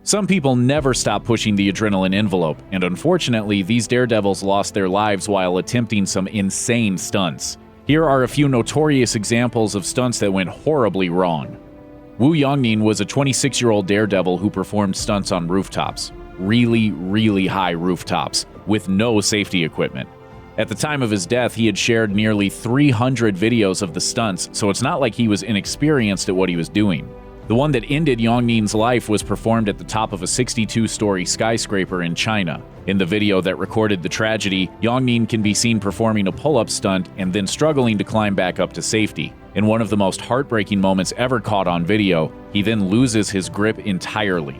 Some people never stop pushing the adrenaline envelope, and unfortunately, these daredevils lost their lives while attempting some insane stunts. Here are a few notorious examples of stunts that went horribly wrong. Wu Yongnin was a 26-year-old daredevil who performed stunts on rooftops. Really high rooftops, with no safety equipment. At the time of his death, he had shared nearly 300 videos of the stunts, so it's not like he was inexperienced at what he was doing. The one that ended Yongnin's life was performed at the top of a 62-story skyscraper in China. In the video that recorded the tragedy, Yongnin can be seen performing a pull-up stunt and then struggling to climb back up to safety. In one of the most heartbreaking moments ever caught on video, he then loses his grip entirely.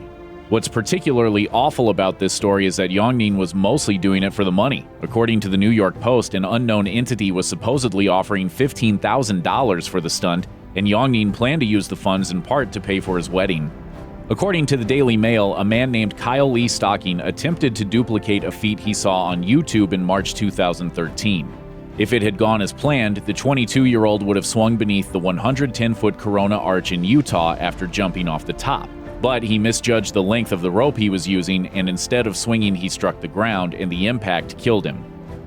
What's particularly awful about this story is that Yongnin was mostly doing it for the money. According to the New York Post, an unknown entity was supposedly offering $15,000 for the stunt, and Yongnin planned to use the funds in part to pay for his wedding. According to the Daily Mail, a man named Kyle Lee Stocking attempted to duplicate a feat he saw on YouTube in March 2013. If it had gone as planned, the 22-year-old would have swung beneath the 110-foot Corona Arch in Utah after jumping off the top. But he misjudged the length of the rope he was using, and instead of swinging, he struck the ground, and the impact killed him.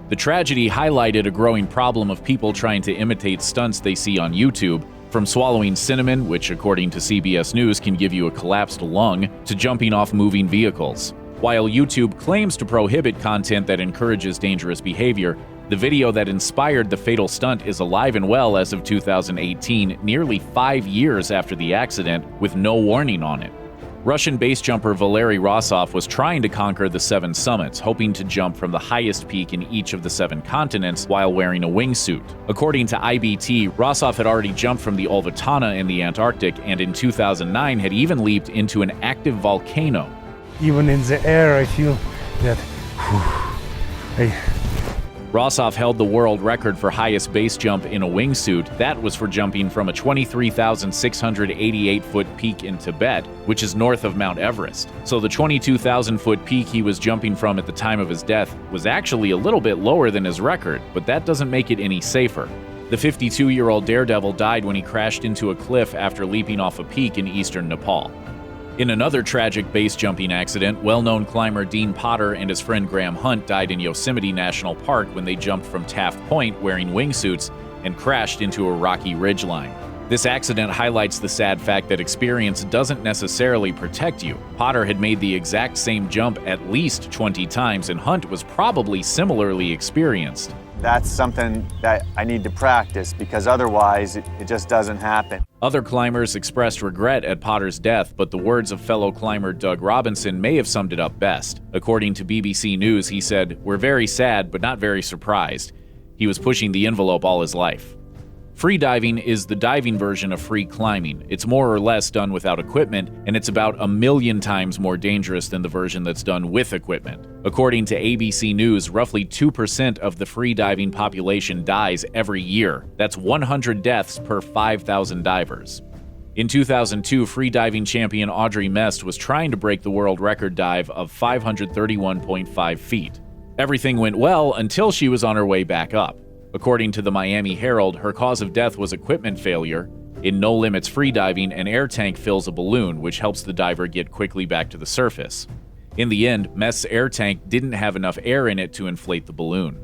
The tragedy highlighted a growing problem of people trying to imitate stunts they see on YouTube, from swallowing cinnamon, which according to CBS News can give you a collapsed lung, to jumping off moving vehicles. While YouTube claims to prohibit content that encourages dangerous behavior, the video that inspired the fatal stunt is alive and well as of 2018, nearly 5 years after the accident, with no warning on it. Russian base jumper Valery Rosov was trying to conquer the 7 summits, hoping to jump from the highest peak in each of the 7 continents while wearing a wingsuit. According to IBT, Rosov had already jumped from the Olvatana in the Antarctic and in 2009 had even leaped into an active volcano. Even in the air, I feel that Rosov held the world record for highest base jump in a wingsuit. That was for jumping from a 23,688-foot peak in Tibet, which is north of Mount Everest. So the 22,000-foot peak he was jumping from at the time of his death was actually a little bit lower than his record, but that doesn't make it any safer. The 52-year-old daredevil died when he crashed into a cliff after leaping off a peak in eastern Nepal. In another tragic base jumping accident, well-known climber Dean Potter and his friend Graham Hunt died in Yosemite National Park when they jumped from Taft Point wearing wingsuits and crashed into a rocky ridgeline. This accident highlights the sad fact that experience doesn't necessarily protect you. Potter had made the exact same jump at least 20 times, and Hunt was probably similarly experienced. That's something that I need to practice because otherwise it just doesn't happen. Other climbers expressed regret at Potter's death, but the words of fellow climber Doug Robinson may have summed it up best. According to BBC News, he said, "We're very sad, but not very surprised. He was pushing the envelope all his life." Free diving is the diving version of free climbing. It's more or less done without equipment, and it's about 1,000,000 times more dangerous than the version that's done with equipment. According to ABC News, roughly 2% of the free diving population dies every year. That's 100 deaths per 5,000 divers. In 2002, free diving champion Audrey Mest was trying to break the world record dive of 531.5 feet. Everything went well until she was on her way back up. According to the Miami Herald, her cause of death was equipment failure. In No Limits freediving, an air tank fills a balloon, which helps the diver get quickly back to the surface. In the end, Mest's air tank didn't have enough air in it to inflate the balloon.